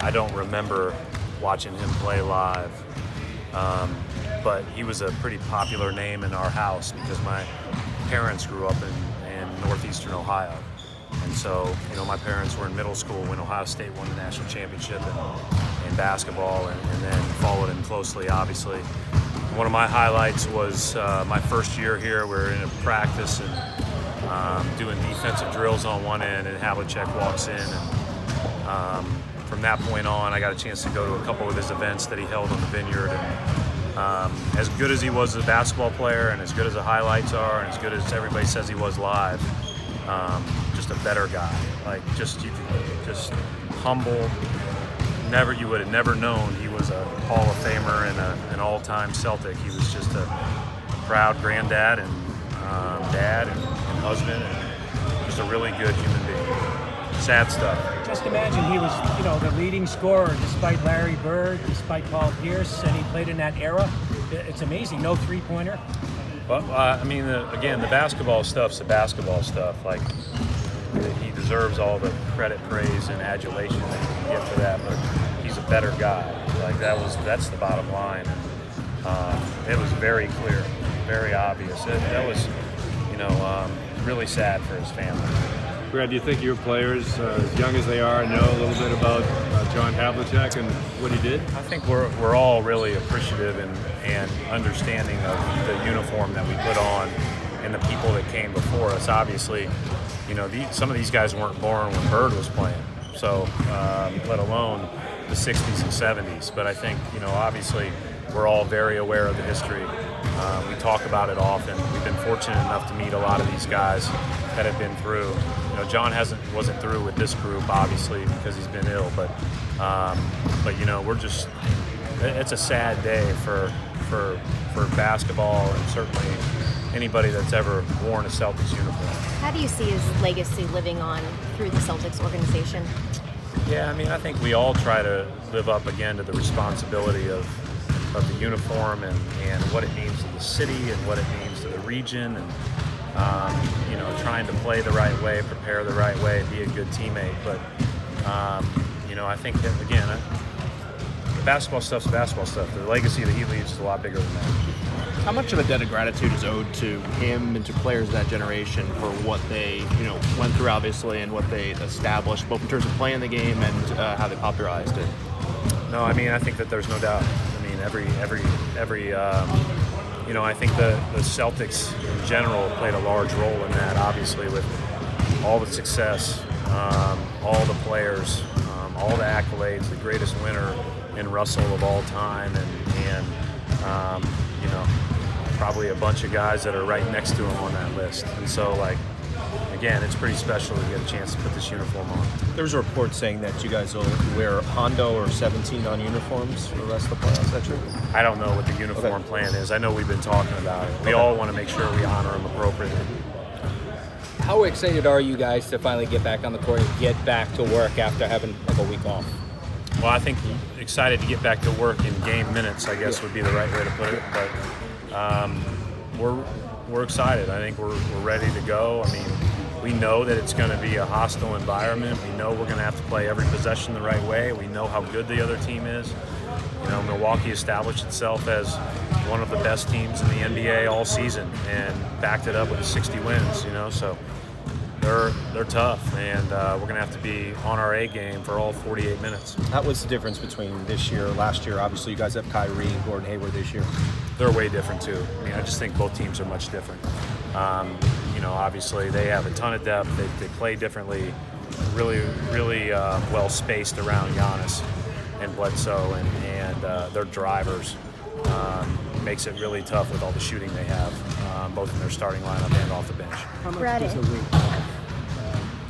I don't remember watching him play live, but he was a pretty popular name in our house because my parents grew up in northeastern Ohio. And so, my parents were in middle school when Ohio State won the national championship in basketball, and then followed him closely, obviously. One of my highlights was my first year here. We were in a practice and doing defensive drills on one end, and Havlicek walks in. And from that point on, I got a chance to go to a couple of his events that he held on the Vineyard. And as good as he was as a basketball player, and as good as the highlights are, and as good as everybody says he was live, just a better guy. Like, just humble. You would have never known he was a Hall of Famer and an all-time Celtic. He was just a proud granddad and dad and husband, and just a really good human being. Sad stuff. Just imagine he was, the leading scorer despite Larry Bird, despite Paul Pierce, and he played in that era. It's amazing. No three-pointer. Well, again, the basketball stuff's the basketball stuff. Like, he deserves all the credit, praise, and adulation that he can get for that, but he's a better guy. Like, that's the bottom line. And, it was very clear, very obvious. That was, really sad for his family. Brad, do you think your players, as young as they are, know a little bit about John Havlicek and what he did? I think we're all really appreciative and understanding of the uniform that we put on and the people that came before us. Obviously, some of these guys weren't born when Bird was playing, so let alone the 60s and 70s. But I think, obviously, we're all very aware of the history. We talk about it often. We've been fortunate enough to meet a lot of these guys that have been through. John wasn't through with this group, obviously, because he's been ill. But it's a sad day for basketball, and certainly anybody that's ever worn a Celtics uniform. How do you see his legacy living on through the Celtics organization? Yeah, I think we all try to live up again to the responsibility of the uniform and what it means to the city and what it means to the region, and trying to play the right way, prepare the right way, be a good teammate. But I think that, again, the basketball stuff's basketball stuff. The legacy that he leaves is a lot bigger than that. How much of a debt of gratitude is owed to him and to players of that generation for what they, went through, obviously, and what they established, both in terms of playing the game and how they popularized it? No, I think that there's no doubt. I think the Celtics in general played a large role in that, obviously, with all the success, all the players, all the accolades, the greatest winner in Russell of all time, and probably a bunch of guys that are right next to him on that list. And so, again, it's pretty special to get a chance to put this uniform on. There was a report saying that you guys will wear Hondo or 17 on uniforms for the rest of the playoffs. Is that true? I don't know what the uniform plan is. I know we've been talking about it. We all want to make sure we honor them appropriately. How excited are you guys to finally get back on the court and get back to work after having a week off? Well, I think excited to get back to work in game minutes, I guess, would be the right way to put it. But we're excited. I think we're ready to go. We know that it's going to be a hostile environment. We know we're going to have to play every possession the right way. We know how good the other team is. Milwaukee established itself as one of the best teams in the NBA all season and backed it up with 60 wins, so they're tough, and we're going to have to be on our A game for all 48 minutes. What's the difference between this year and last year? Obviously, you guys have Kyrie and Gordon Hayward this year. They're way different, too. I just think both teams are much different. Obviously, they have a ton of depth. They play differently, really well spaced around Giannis and Bledsoe, and their drivers. Makes it really tough with all the shooting they have, both in their starting lineup and off the bench. How much does a week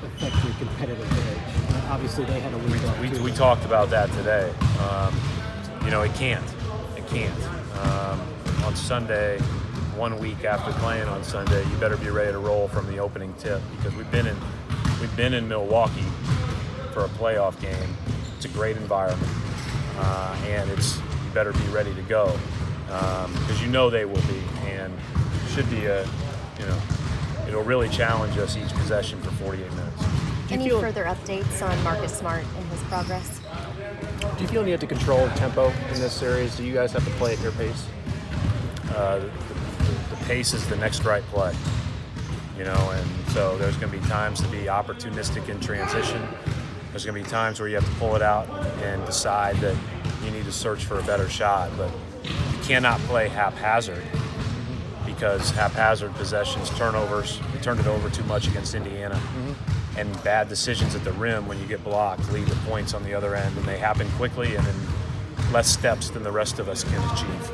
affect your competitive edge? Obviously, they had a week off. We talked about that today. It can't. On Sunday, 1 week after playing on Sunday, you better be ready to roll from the opening tip, because we've been in Milwaukee for a playoff game. It's a great environment, and you better be ready to go, because they will be, and should be it'll really challenge us each possession for 48 minutes. Any further updates on Marcus Smart and his progress? Do you feel you have to control tempo in this series? Do you guys have to play at your pace? The pace is the next right play, and so there's going to be times to be opportunistic in transition. There's going to be times where you have to pull it out and decide that you need to search for a better shot, but you cannot play haphazard because haphazard possessions, turnovers, we turned it over too much against Indiana, and bad decisions at the rim when you get blocked lead to points on the other end, and they happen quickly and in less steps than the rest of us can achieve.